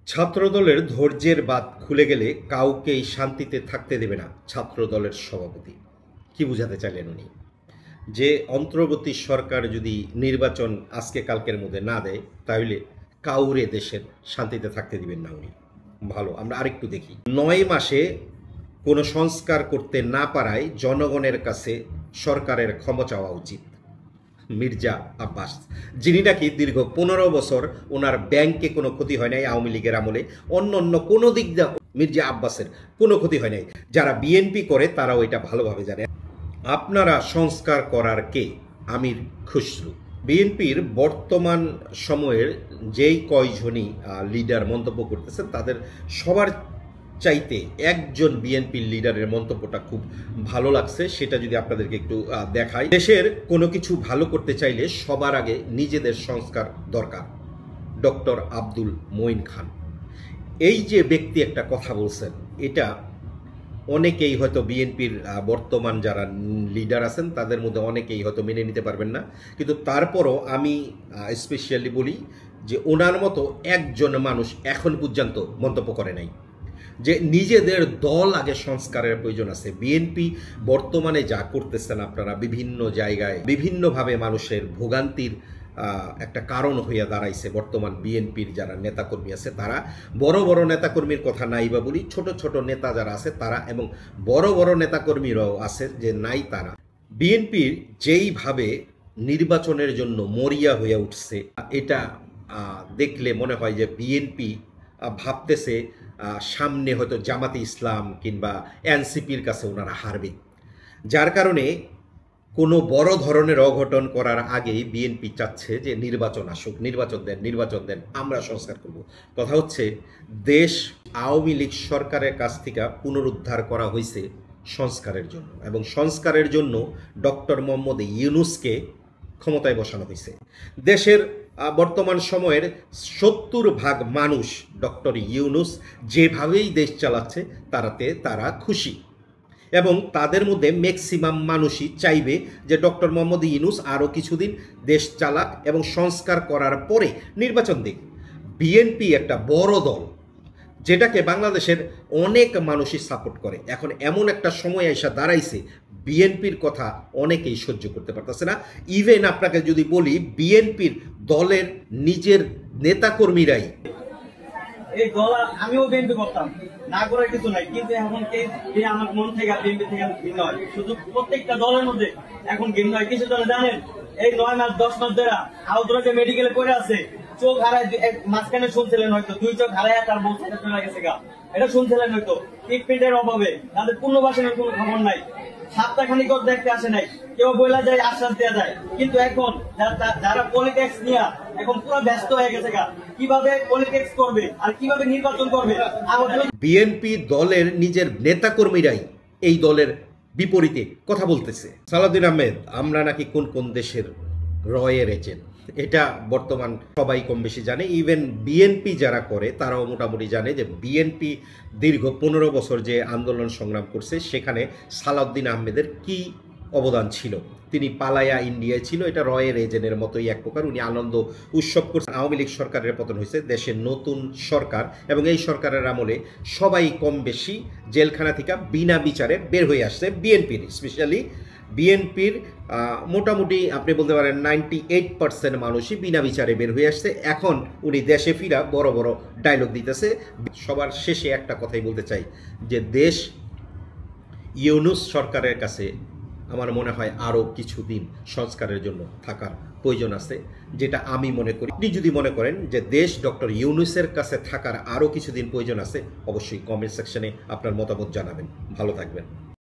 ছাত্রদলের ধৈর্যের বাঁধ খুলে গেলে কাউকেই শান্তিতে থাকতে দেবে না ছাত্রদলের সভাপতি। কি বুঝাতে চাইলেন উনি? যে অন্তর্বর্তী সরকার যদি নির্বাচন আজকে কালকের মধ্যে না দেয় তাহলে কাউরে দেশের শান্তিতে থাকতে দিবেন না উনি। ভালো, আমরা আরেকটু দেখি। 9 মাসে কোনো সংস্কার করতে না পারায় জনগণের কাছে সরকারের ক্ষমা চাওয়া উচিত। মির্জা আব্বাস, যিনি নাকি দীর্ঘ 15 বছর ওনার ব্যাংকে কোনো ক্ষতি হয় নাই আওয়ামী লীগের আমলে, অন্য কোনো দিক দিয়ে মির্জা আব্বাসের কোনো ক্ষতি হয় নাই। যারা বিএনপি করে তারাও এটা ভালোভাবে জানে। আপনারা সংস্কার করার কে? আমির খুসরু। বিএনপির বর্তমান সময়ের যেই কয়জনই লিডার মন্তব্য করতেছেন তাদের সবার চাইতে একজন বিএনপির লিডারের মন্তব্যটা খুব ভালো লাগছে, সেটা যদি আপনাদেরকে একটু দেখাই। দেশের কোনো কিছু ভালো করতে চাইলে সবার আগে নিজেদের সংস্কার দরকার। ডক্টর আব্দুল মঈন খান, এই যে ব্যক্তি একটা কথা বলছেন, এটা অনেকেই হয়তো বিএনপির বর্তমান যারা লিডার আছেন তাদের মধ্যে অনেকেই হয়তো মেনে নিতে পারবেন না, কিন্তু তারপরও আমি স্পেশালি বলি যে ওনার মতো একজন মানুষ এখন পর্যন্ত মন্তব্য করে নাই যে নিজেদের দল আগে সংস্কারের প্রয়োজন আছে। বিএনপি বর্তমানে যা করতেছেন, আপনারা বিভিন্ন জায়গায় বিভিন্নভাবে মানুষের ভোগান্তির একটা কারণ হইয়া দাঁড়াইছে। বর্তমান বিএনপির যারা নেতাকর্মী আছে তারা, বড় বড় নেতাকর্মীর কথা নাই বা বলি, ছোট ছোট নেতা যারা আছে তারা, এবং বড় বড় নেতাকর্মীরাও আছে যে নাই তারা, বিএনপির যেইভাবে নির্বাচনের জন্য মরিয়া হয়ে উঠছে, এটা দেখলে মনে হয় যে বিএনপি ভাবতেছে সামনে হয়তো জামাতে ইসলাম কিংবা এনসিপির কাছে ওনারা হারবে। যার কারণে কোনো বড় ধরনের অঘটন করার আগেই বিএনপি চাচ্ছে যে নির্বাচন আসুক, নির্বাচন দেন, আমরা সংস্কার করব। কথা হচ্ছে, দেশ আওয়ামী লীগ সরকারের কাছ থেকে পুনরুদ্ধার করা হয়েছে সংস্কারের জন্য, এবং সংস্কারের জন্য ডক্টর মোহাম্মদ ইউনূসকে ক্ষমতায় বসানো হয়েছে। দেশের বর্তমান সময়ের 70% মানুষ ডক্টর ইউনূস যেভাবেই দেশ চালাচ্ছে তারা খুশি, এবং তাদের মধ্যে ম্যাক্সিমাম মানুষই চাইবে যে ডক্টর মোহাম্মদ ইউনূস আরও কিছুদিন দেশ চালাক এবং সংস্কার করার পরে নির্বাচন দিক। বিএনপি একটা বড় দল যেটাকে বাংলাদেশের অনেক মানুষই সাপোর্ট করে। এখন এমন একটা সময় এসে দাঁড়াইছে বিএনপির কথা অনেকেই সহ্য করতে পারতেছে না। ইভেন আপনাকে যদি বলি, বিএনপির দলের নিজের নেতাকর্মীরাই, এই দল আমিও বিএনপি করতাম, না করার কিছু নাই, কিন্তু এখন আমার মন থেকে বিএনপি থেকে ভিন্ন হয়। শুধু প্রত্যেকটা দলের মধ্যে এখন ভিন্ন হয়। কিছু দলে জানেন, এই 9 মাস 10 মাস ধরে আহতরা মেডিকেলে করে আছে, চোখ হারায়, মাঝখানে শুনছিলেন হয়তো 2 চোখ হারায় তার বউ ছেড়ে চলে গেছে গা, এটা শুনছিলেন হয়তো। ট্রিটমেন্টের অভাবে তাদের পুনর্বাসনের কোনো খবর নাই, সপ্তাহখানিক দেখতে আসে নাই, কেউ বলা যায়, আশ্বাস দেওয়া যায়, কিন্তু এখন যারা পলিটিক্স নিয়ে এখন পুরো ব্যস্ত হয়ে গেছে গা, কিভাবে পলিটিক্স করবে আর কিভাবে নির্বাচন করবে। বিএনপি দলের নিজের নেতাকর্মীরাই এই দলের বিপরীতে কথা বলতেছে। সালাউদ্দিন আহমেদ, আমরা নাকি কোন কোন দেশের রয়ের এজেন্ট, এটা বর্তমান সবাই কম বেশি জানে। ইভেন বিএনপি যারা করে তারাও মোটামুটি জানে যে বিএনপি দীর্ঘ 15 বছর যে আন্দোলন সংগ্রাম করছে সেখানে সালাউদ্দিন আহমেদের কি অবদান ছিল। তিনি পালায়া ইন্ডিয়ায় ছিল, এটা রয়ের এজেন্টের মতোই এক প্রকার। উনি আনন্দ উৎসব করছে। আওয়ামী লীগ সরকারের পতন হয়েছে, দেশের নতুন সরকার, এবং এই সরকারের আমলে সবাই কম বেশি জেলখানা থেকে বিনা বিচারে বের হয়ে আসছে। বিএনপির স্পেশালি বিএনপির মোটামুটি আপনি বলতে পারেন 98% মানুষই বিনা বিচারে বের হয়ে আসছে। এখন উনি দেশে ফিরা বড় বড় ডায়লগ দিতেছে। সবার শেষে একটা কথাই বলতে চাই যে দেশ ইউনূস সরকারের কাছে আমার মনে হয় আরও কিছুদিন সংস্কারের জন্য থাকার প্রয়োজন আছে, যেটা আমি মনে করি। আপনি যদি মনে করেন যে দেশ ডক্টর ইউনূসের কাছে থাকার আরও কিছুদিন প্রয়োজন আছে, অবশ্যই কমেন্ট সেকশনে আপনার মতামত জানাবেন। ভালো থাকবেন।